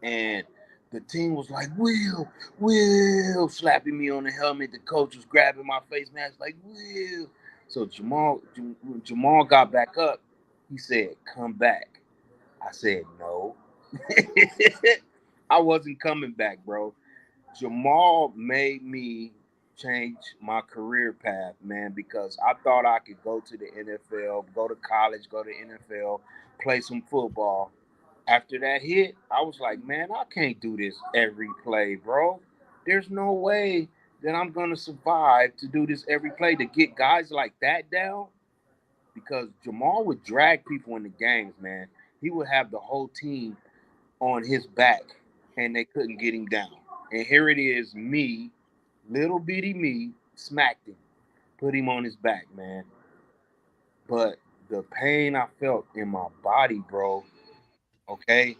And the team was like, Will, slapping me on the helmet. The coach was grabbing my face mask, like, Will. So when Jamal got back up, he said, come back. I said, no. I wasn't coming back, bro. Jamal made me change my career path, man, because I thought I could go to the NFL, go to college, go to NFL, play some football. After that hit, I was like, man, I can't do this every play, bro. There's no way that I'm going to survive to do this every play to get guys like that down because Jamal would drag people in the games, man. He would have the whole team on his back and they couldn't get him down. And here it is, me, little bitty me, smacked him. put him on his back, man. But the pain I felt in my body, bro, okay,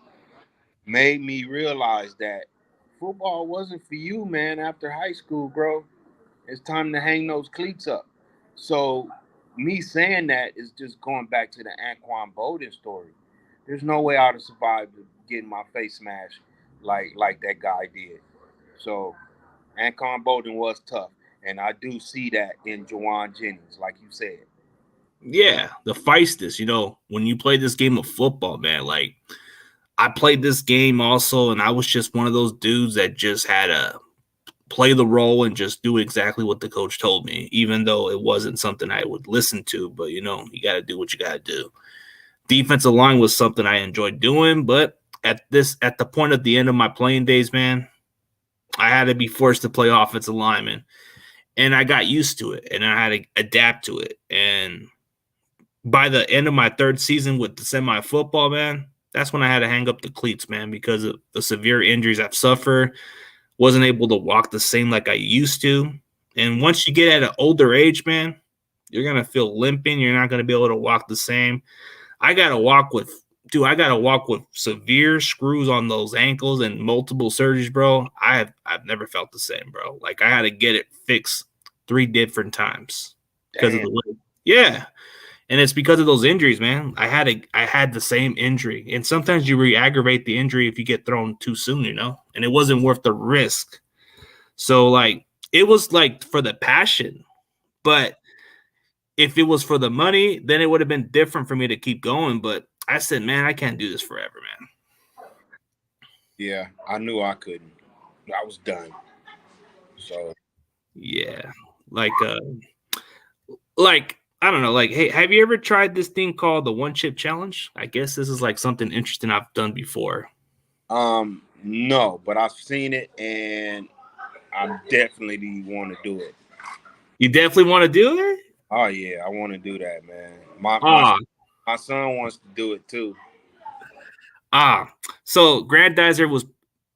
made me realize that football wasn't for you, man, after high school, bro. It's time to hang those cleats up. So me saying that is just going back to the Anquan Bolden story. There's no way I'd have survived getting my face smashed like that guy did. So Anquan Bolden was tough. And I do see that in Jawan Jennings, like you said. Yeah, the feistiness. When you play this game of football, man, like I played this game also, and I was just one of those dudes that just had to play the role and just do exactly what the coach told me, even though it wasn't something I would listen to. But you got to do what you got to do. Defensive line was something I enjoyed doing, but at the point at the end of my playing days, man, I had to be forced to play offensive lineman, and I got used to it, and I had to adapt to it. And by the end of my third season with the semi-football, man, that's when I had to hang up the cleats, man, because of the severe injuries I've suffered. Wasn't able to walk the same like I used to. And once you get at an older age, man, you're going to feel limping. You're not going to be able to walk the same. I got to walk with severe screws on those ankles and multiple surgeries, bro. I've never felt the same, bro. Like I had to get it fixed 3 different times because of the way. Yeah. And it's because of those injuries, man. I had the same injury. And sometimes you re-aggravate the injury if you get thrown too soon, and it wasn't worth the risk. So like it was like for the passion, but if it was for the money, then it would have been different for me to keep going. But I said, man, I can't do this forever, man. Yeah, I knew I couldn't. I was done. So yeah, like I don't know, like, hey, have you ever tried this thing called the one chip challenge? I guess this is like something interesting I've done before. No, but I've seen it and I definitely want to do it. You definitely want to do it? Oh yeah, I want to do that, man. My son wants to do it too. So Grandizer was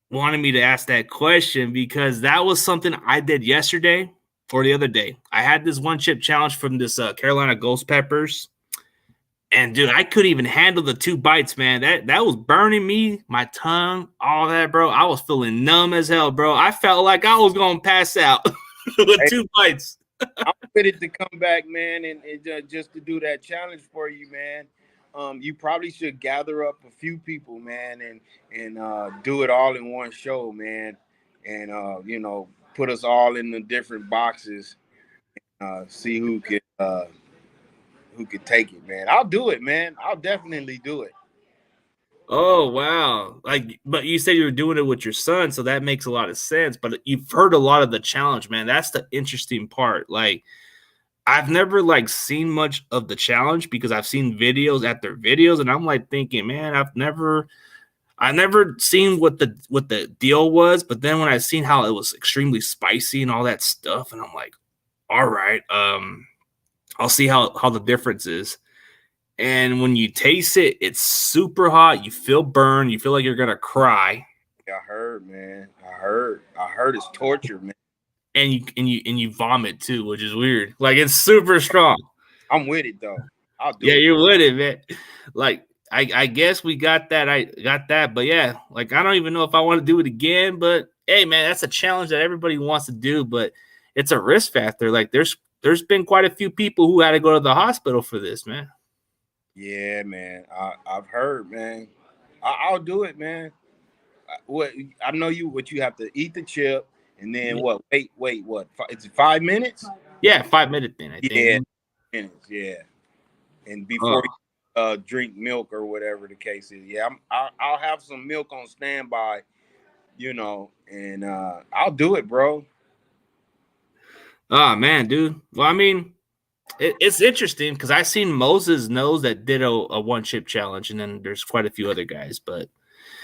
wanting me to ask that question because that was something I did yesterday or the other day. I had this one chip challenge from this Carolina Ghost Peppers. And dude, I couldn't even handle the 2 bites, man. That was burning me, my tongue, all that, bro. I was feeling numb as hell, bro. I felt like I was gonna pass out with 2 bites. I'm ready to come back, man, and just to do that challenge for you, man. You probably should gather up a few people, man, and do it all in one show, man, and put us all in the different boxes. See who could take it, man. I'll do it, man. I'll definitely do it. Oh wow! But you said you were doing it with your son, so that makes a lot of sense. But you've heard a lot of the challenge, man. That's the interesting part. Like, I've never seen much of the challenge because I've seen videos after videos, and I'm like thinking, man, I've never seen what the deal was. But then when I seen how it was extremely spicy and all that stuff, and I'm like, all right, I'll see how the difference is. And when you taste it, it's super hot. You feel burned. You feel like you're gonna cry. I heard, man. I heard it's torture, man. And you vomit too, which is weird. Like it's super strong. I'm with it though. I'll do it. Yeah, you're with it, man. Like I guess we got that. I got that, but yeah, like I don't even know if I want to do it again. But hey, man, that's a challenge that everybody wants to do, but it's a risk factor. Like there's been quite a few people who had to go to the hospital for this, man. Yeah, man. I've heard, man. I'll do it, man. What I know what you have to eat the chip and then what? Wait, what? It's 5 minutes? Yeah, 5 minute thing. I think. Yeah, minutes. Yeah, and before you drink milk or whatever the case is. Yeah, I'll have some milk on standby, and I'll do it, bro. Oh man, dude. Well, I mean, it's interesting because I've seen Moses Knows that did a one chip challenge, and then there's quite a few other guys, but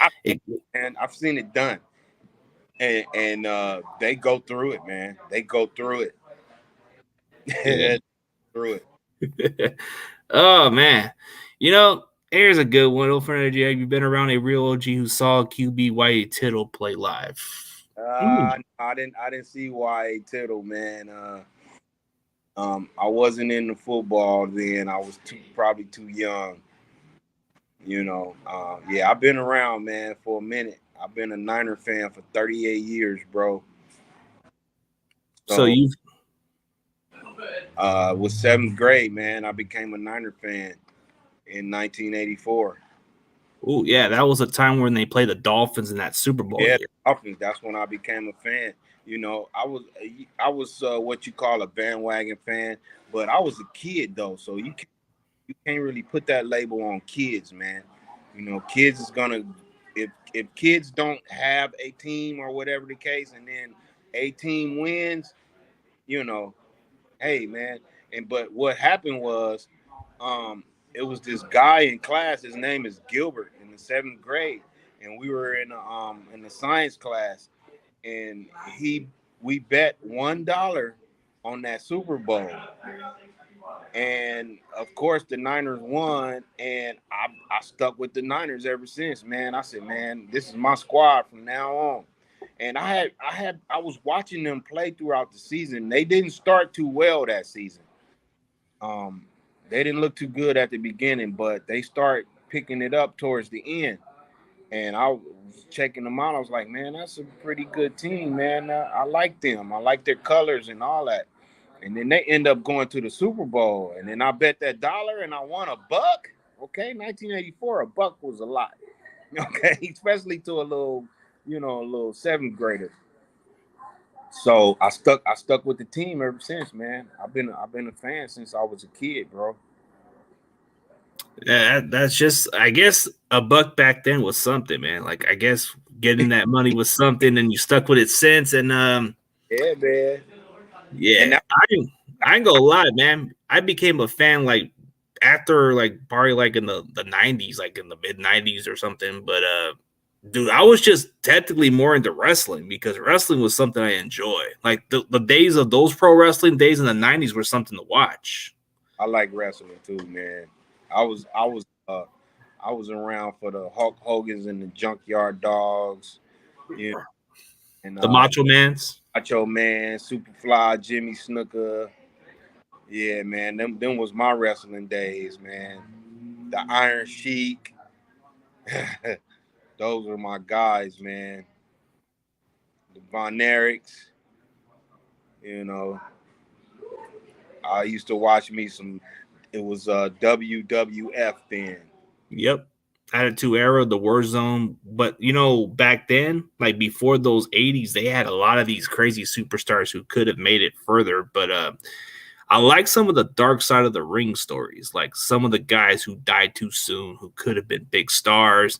I've seen it done, and they go through it, man. They go through it. Yeah. Through it. Oh man, here's a good one. Have you been around a real OG who saw QB White Tittle play live? I didn't see why Tittle, man. I wasn't into football then. I was probably too young. Yeah, I've been around, man, for a minute. I've been a Niner fan for 38 years, bro. So So, you, with seventh grade, man, I became a Niner fan in 1984. oh yeah, that was a time when they played the Dolphins in that Super Bowl Yeah, year. that's when I became a fan. I was what you call a bandwagon fan, but I was a kid though, so you can't really put that label on kids, man. Kids is gonna if kids don't have a team or whatever the case, and then a team wins, you know, hey man. But what happened was, um, it was this guy in class. His name is Gilbert in the seventh grade, and we were in the science class, and we bet $1 on that Super Bowl. And of course, the Niners won, and I stuck with the Niners ever since, man. I said, man, this is my squad from now on. And I was watching them play throughout the season. They didn't start too well that season. Um, they didn't look too good at the beginning, but they start picking it up towards the end. And I was checking them out. I was like, man, that's a pretty good team, man. I like them. I like their colors and all that. And then they end up going to the Super Bowl. And then I bet that dollar and I won $1. Okay, 1984, $1 was a lot. Okay, especially to a little seventh grader. So I stuck with the team ever since, man. I've been a fan since I was a kid, bro. Yeah, that's just, I guess, $1 back then was something, man. Like, I guess getting that money was something, and you stuck with it since. And Yeah, man. And yeah, that, I ain't gonna lie, man. I became a fan like after like probably like in the 90s, like in the mid 90s or something. But dude, I was just technically more into wrestling because wrestling was something I enjoy. Like the days of those pro wrestling days in the 90s were something to watch. I like wrestling too, man. I was I was uh I was around for the Hulk Hogan's and the Junkyard Dogs, you know, and The Macho Mans. Macho Man, Superfly, Jimmy Snooker. Yeah, man, them was my wrestling days, man. The Iron Sheik, those were my guys, man. The Von Erichs, you know. I used to watch me some. It was WWF then. Yep. Attitude Era, the War Zone. But back then, like before those 80s, they had a lot of these crazy superstars who could have made it further. But I like some of the dark side of the ring stories, like some of the guys who died too soon, who could have been big stars.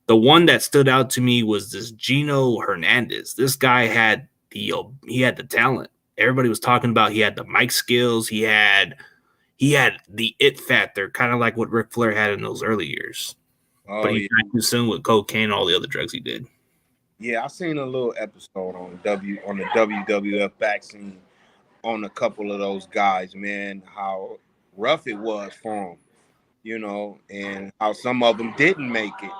The one that stood out to me was this Gino Hernandez. This guy had the talent. Everybody was talking about he had the mic skills. He had the it factor, kind of like what Ric Flair had in those early years. But Oh he yeah, died too soon with cocaine and all the other drugs he did. yeah. I seen a little episode on the WWF vaccine on a couple of those guys, man. How rough it was for them, and how some of them didn't make it.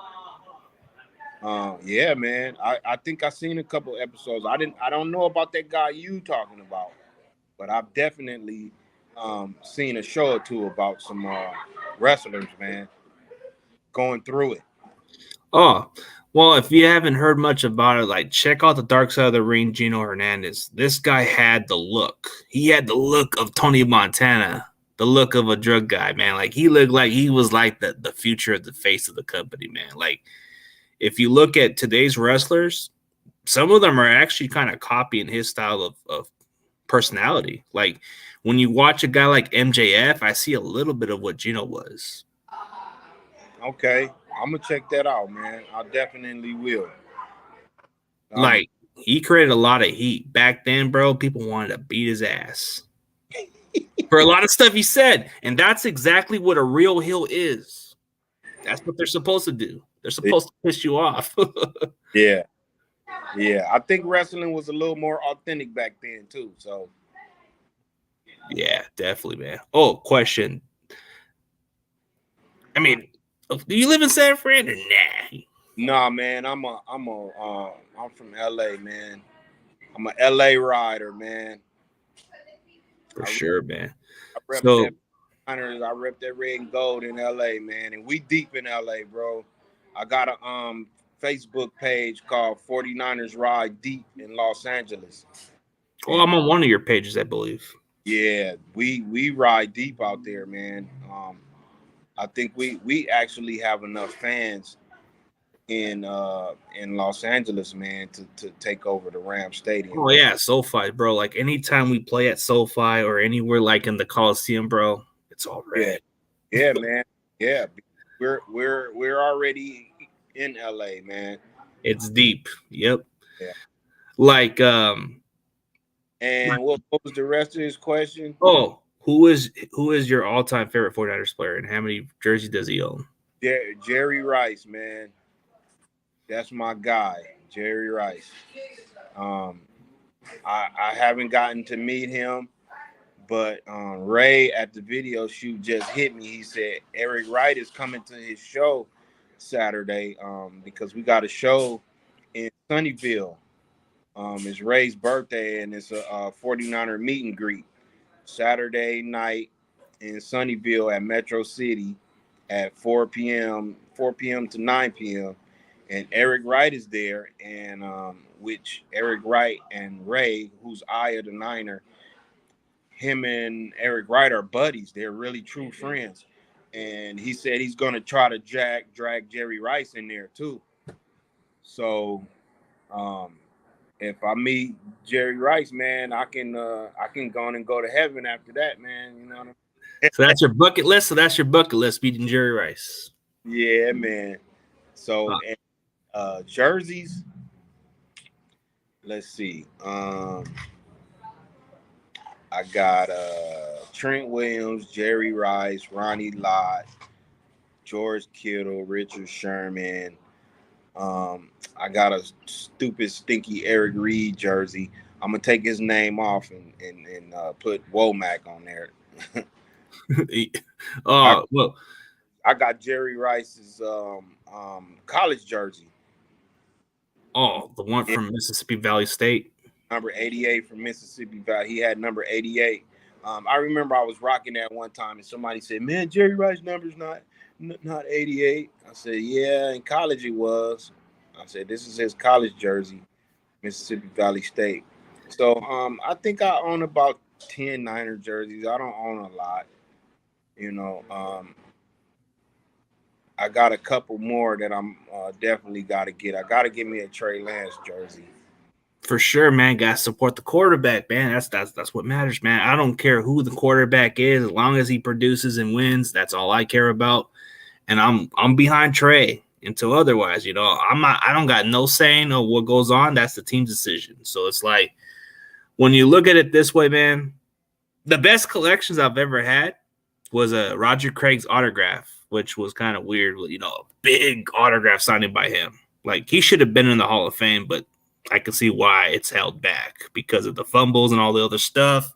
Yeah, man. I think I seen a couple episodes. I don't know about that guy you talking about, but I've definitely seen a show or two about some wrestlers, man, going through it. Oh, well, if you haven't heard much about it, like check out the Dark Side of the Ring, Gino Hernandez. This guy had the look. He had the look of Tony Montana, the look of a drug guy, man. Like he looked like he was like the future of the face of the company, man. Like if you look at today's wrestlers, some of them are actually kind of copying his style of personality. Like when you watch a guy like MJF, I see a little bit of what Gino was. Okay, I'm gonna check that out, man. I definitely will. Um, Like he created a lot of heat back then, bro. People wanted to beat his ass for a lot of stuff he said, and that's exactly what a real heel is. That's what they're supposed to do. They're supposed to piss you off. yeah, yeah. I think wrestling was a little more authentic back then too. So, Yeah, definitely, man. Oh, question. I mean, do you live in San Fran or nah? nah, man. I'm from LA, man. I'm a LA rider, man. For sure, man. I rep So, that Niners. I rep that red and gold in LA, man, and we deep in LA, bro. I got a Facebook page called 49ers Ride Deep in Los Angeles. well, And I'm on one of your pages, I believe. yeah, we ride deep out there, man. I think we actually have enough fans in Los Angeles, man, to take over the Ram Stadium, Oh man. yeah, SoFi, bro. Like anytime we play at SoFi or anywhere like in the Coliseum, bro, it's all Yeah, red. yeah, man. Yeah, we're already in LA, man. It's deep. Yep. Yeah. Like And what was the rest of his question? oh, who is your all-time favorite 49ers player and how many jerseys does he own? Jerry Rice, man. That's my guy, Jerry Rice. Um, I haven't gotten to meet him, but Ray at the video shoot just hit me. He said Eric Wright is coming to his show Saturday because we got a show in Sunnyvale. It's Ray's birthday, and it's a 49er meet and greet Saturday night in Sunnyvale at Metro City at 4 p.m. to 9 p.m. And Eric Wright is there, and which Eric Wright and Ray, who's Eye of the Niner, him and Eric Wright are buddies. They're really true friends. And he said he's gonna try to drag Jerry Rice in there too. So um, if I meet Jerry Rice, man, I can go on and go to heaven after that, man. You know what I mean? So that's your bucket list. So that's your bucket list, beating Jerry Rice. Yeah, man. So and, jerseys, let's see. I got Trent Williams, Jerry Rice, Ronnie Lott, George Kittle, Richard Sherman. I got a stupid, stinky Eric Reed jersey. I'm gonna take his name off and put Womack on there. Oh well. I got Jerry Rice's college jersey. Oh, the one Yeah, from Mississippi Valley State. number 88 from Mississippi Valley. He had number 88. I remember I was rocking that one time, and somebody said, "Man, Jerry Rice number's not 88." I said, "Yeah, in college it was." I said, "This is his college jersey, Mississippi Valley State." So I think I own about 10 Niner jerseys. I don't own a lot, you know. I got a couple more that I'm definitely got to get. I got to get me a Trey Lance jersey. For sure, man. Got to support the quarterback, man. That's what matters, man. I don't care who the quarterback is, as long as he produces and wins. That's all I care about. And I'm behind Trey until otherwise. You know, I don't got no saying of what goes on. That's the team's decision. So it's like when you look at it this way, man, the best collections I've ever had was a Roger Craig's autograph, which was kind of weird. You know, a big autograph signing by him. Like he should have been in the Hall of Fame, but I can see why it's held back because of the fumbles and all the other stuff.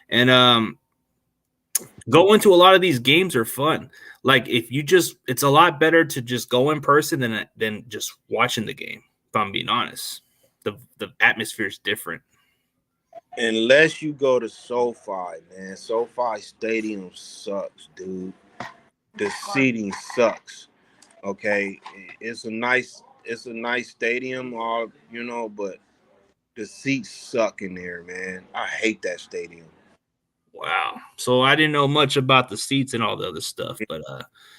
And going to a lot of these games are fun. Like if you just, it's a lot better to just go in person than just watching the game. If I'm being honest, the atmosphere is different. Unless you go to SoFi, man. SoFi Stadium sucks, dude. The seating sucks. Okay, it's a nice stadium, all but the seats suck in there, man. I hate that stadium. Wow. So I didn't know much about the seats and all the other stuff, but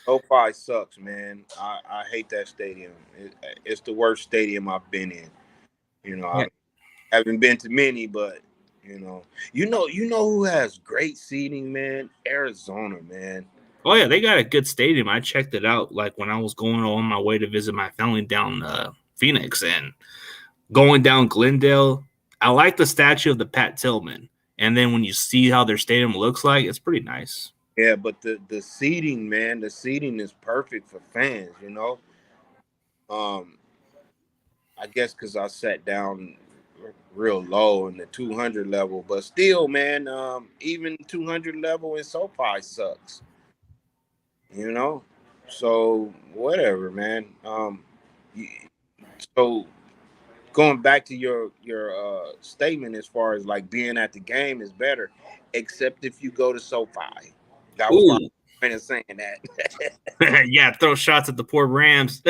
SoFi sucks, man. I hate that stadium. It's the worst stadium I've been in. yeah. I haven't been to many, but you know who has great seating, man? Arizona, man. Oh yeah, they got a good stadium. I checked it out like when I was going on my way to visit my family down Phoenix and going down Glendale. I like the statue of the Pat Tillman. And then when you see how their stadium looks like, it's pretty nice. Yeah, but the seating, man, the seating is perfect for fans. Um, I guess because I sat down real low in the 200 level, but still, man, even 200 level in SoFi sucks. You know, so whatever, man. So going back to your statement as far as like being at the game is better, except if you go to SoFi. That was my Ooh. point of saying that. Yeah, throw shots at the poor Rams.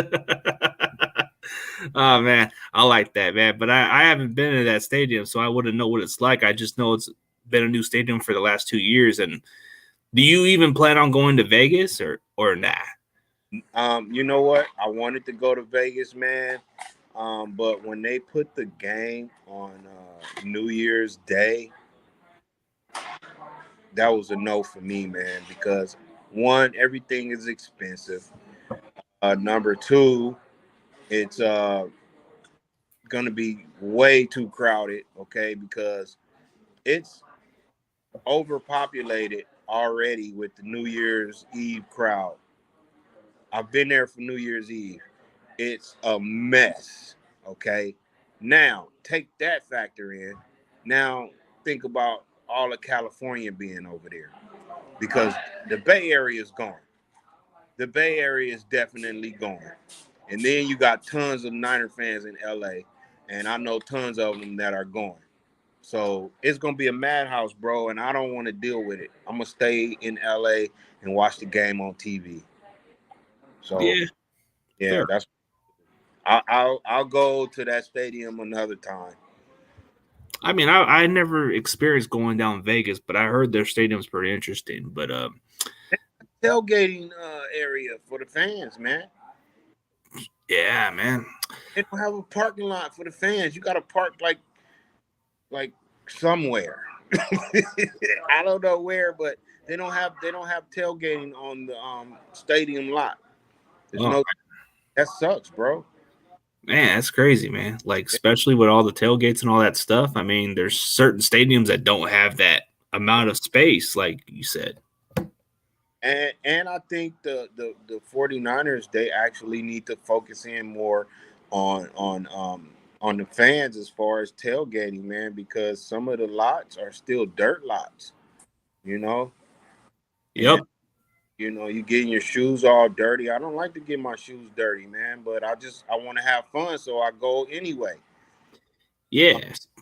Oh man, I like that, man. But I haven't been to that stadium, so I wouldn't know what it's like. I just know it's been a new stadium for the last 2 years. And do you even plan on going to Vegas or nah? You know what? I wanted to go to Vegas, man. But when they put the game on New Year's Day, that was a no for me, man. Because one, everything is expensive. Number two, it's gonna be way too crowded. Okay, because it's overpopulated already with the New Year's Eve crowd. I've been there for New Year's Eve. It's a mess. Okay. Now, take that factor in. Now, think about all of California being over there because the Bay Area is gone. The Bay Area is definitely gone. And then you got tons of Niner fans in LA, and I know tons of them that are going. So it's gonna be a madhouse, bro, and I don't want to deal with it. I'm gonna stay in LA and watch the game on TV. So Yeah, yeah, fair. that's I'll go to that stadium another time. I mean, I never experienced going down Vegas, but I heard their stadium's pretty interesting. But Tailgating area for the fans, man. yeah, man. They don't have a parking lot for the fans. You got to park like somewhere. I don't know where, but they don't have tailgating on the stadium lot. There's Oh no. That sucks, bro. man, that's crazy, man. Like especially with all the tailgates and all that stuff. I mean, there's certain stadiums that don't have that amount of space, like you said. And I think the 49ers, they actually need to focus in more on the fans as far as tailgating, man, because some of the lots are still dirt lots, you know, Yep. and you getting your shoes all dirty. I don't like to get my shoes dirty, man, but I want to have fun, so I go anyway. Yeah,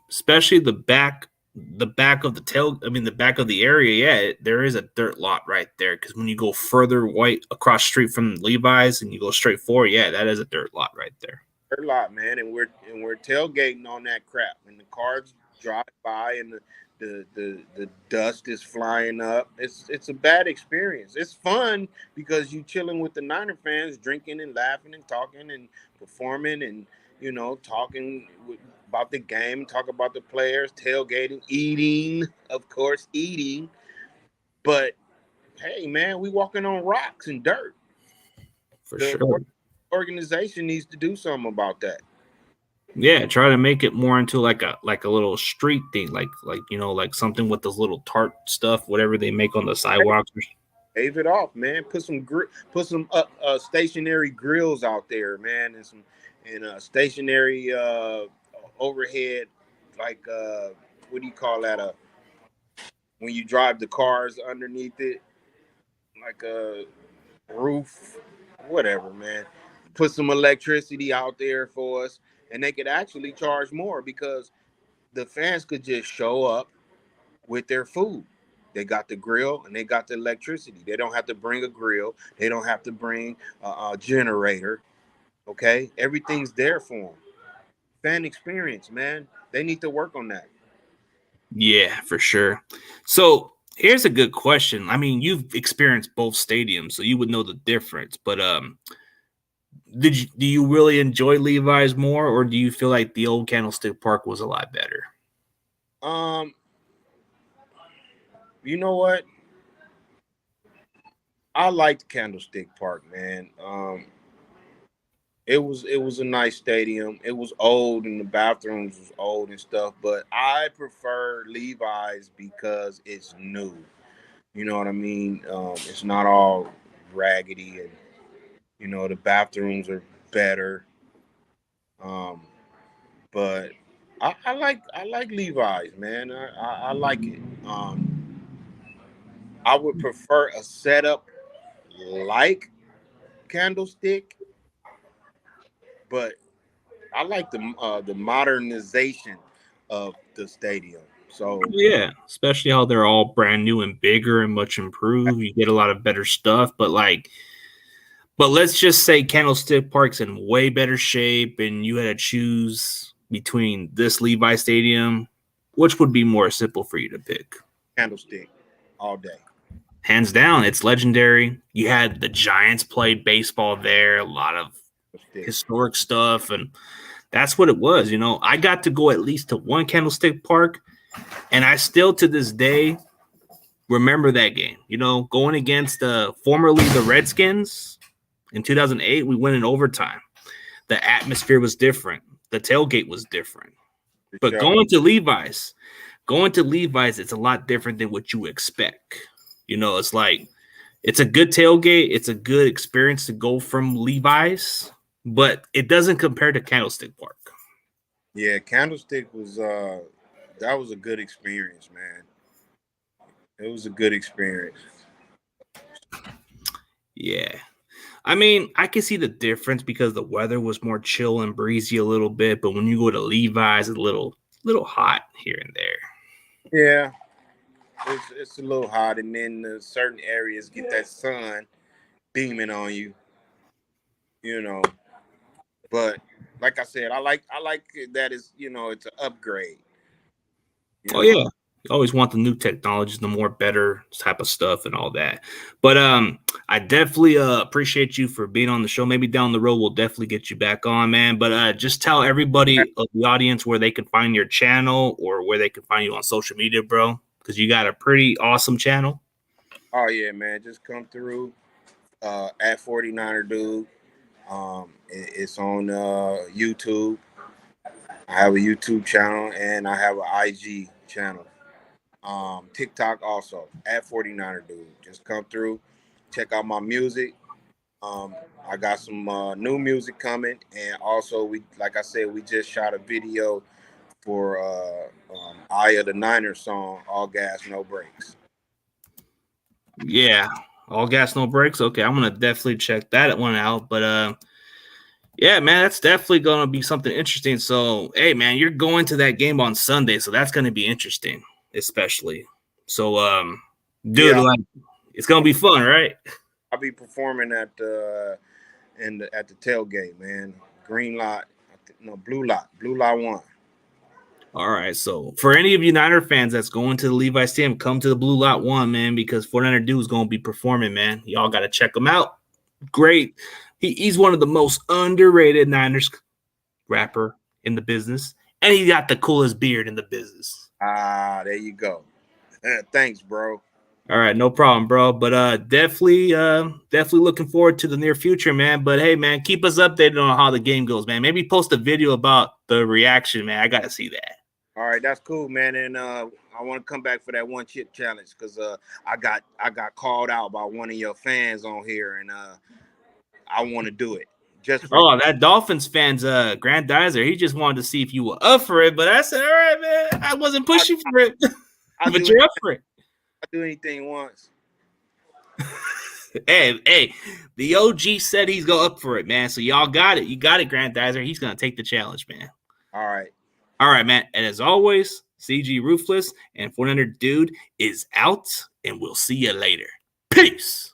especially the back of the tail. I mean, the back of the area. Yeah, there is a dirt lot right there. Because when you go further white across street from Levi's and you go straight forward, yeah, that is a dirt lot right there. Dirt lot, man, and we're tailgating on that crap, and the cars drive by, and the dust is flying up. It's a bad experience. It's fun because you chilling with the Niner fans, drinking and laughing and talking and performing and talking about the game, talk about the players, tailgating, eating, of course, eating. But hey, man, we walking on rocks and dirt. For The sure. organization needs to do something about that. Yeah, try to make it more into like a little street thing, like like something with those little tart stuff, whatever they make on the sidewalks. Pave it off, man. Put some stationary grills out there, man, and stationary overhead, like what do you call that? When you drive the cars underneath it, like a roof, whatever, man. Put some electricity out there for us, and they could actually charge more because the fans could just show up with their food. They got the grill and they got the electricity. They don't have to bring a grill. They don't have to bring a generator. Okay, everything's there for them. Fan experience, man. They need to work on that. Yeah, for sure. So here's a good question. I mean, you've experienced both stadiums, so you would know the difference. But do you really enjoy Levi's more, or do you feel like the old Candlestick Park was a lot better? Um, you know what? I liked Candlestick Park, man. It was a nice stadium. It was old and the bathrooms was old and stuff, but I prefer Levi's because it's new. You know what I mean? It's not all raggedy, and the bathrooms are better. Um, but I like Levi's, man. I like it. I would prefer a setup like Candlestick, but I like the modernization of the stadium. So Yeah, especially how they're all brand new and bigger and much improved. You get a lot of better stuff, but let's just say Candlestick Park's in way better shape, and you had to choose between this Levi Stadium, which would be more simple for you to pick? Candlestick all day. Hands down, it's legendary. You had the Giants play baseball there, a lot of Candlestick. historic stuff, and that's what it was. You know, I got to go at least to one Candlestick Park, and I still to this day remember that game. You know, going against formerly the Redskins in 2008, we went in overtime. The atmosphere was different. The tailgate was different. For But sure. going to Levi's, it's a lot different than what you expect. You know, it's like it's a good tailgate. It's a good experience to go from Levi's, but it doesn't compare to Candlestick Park. Yeah, Candlestick was that was a good experience, man. It was a good experience. Yeah. I mean, I can see the difference because the weather was more chill and breezy a little bit, but when you go to Levi's, it's a little hot here and there. Yeah, it's a little hot, and then certain areas get that sun beaming on you, you know. But like I said, I like that is it's an upgrade. Oh yeah. You always want the new technologies, the more better type of stuff and all that. But I definitely appreciate you for being on the show. Maybe down the road we'll definitely get you back on, man. But just tell everybody of the audience where they can find your channel or where they can find you on social media, bro. Because you got a pretty awesome channel. Oh yeah, man. Just come through at Fourty9erDude. It's on YouTube. I have a YouTube channel and I have an IG channel. TikTok also at Fourty9erDude. Just come through, check out my music. I got some new music coming, and also like I said, we just shot a video for Eye of the Niners song, All Gas No Brakes. Yeah, All Gas No Brakes. Okay, I'm gonna definitely check that one out. But yeah, man, that's definitely gonna be something interesting. So, hey, man, you're going to that game on Sunday, so that's gonna be interesting, especially. So, dude, Yeah, like, it's gonna be fun, right? I'll be performing at at the tailgate, man. Green lot, no blue lot 1. All right. So, for any of you Niner fans that's going to the Levi Stadium, come to the Blue Lot 1, man, because Fourty9erDude is gonna be performing, man. Y'all gotta check him out. Great. He's one of the most underrated Niners rapper in the business, and he got the coolest beard in the business. There you go. Thanks, bro. All right, no problem, bro. But definitely looking forward to the near future, man. But hey, man, keep us updated on how the game goes, man. Maybe post a video about the reaction, man. I gotta see that. All right, that's cool, man. And I want to come back for that one chip challenge because I got called out by one of your fans on here, and I want to do it just for Oh, that Dolphins fans, Grant Dizer, he just wanted to see if you were up for it. But I said, all right, man, I wasn't pushing for it, but you're up for it. I'll do anything once. Hey, the OG said he's go up for it, man. So y'all got it. You got it, Grant Dizer. He's gonna take the challenge, man. All right, man. And as always, CG Ruthless and Fourty9erDude is out, and we'll see you later. Peace.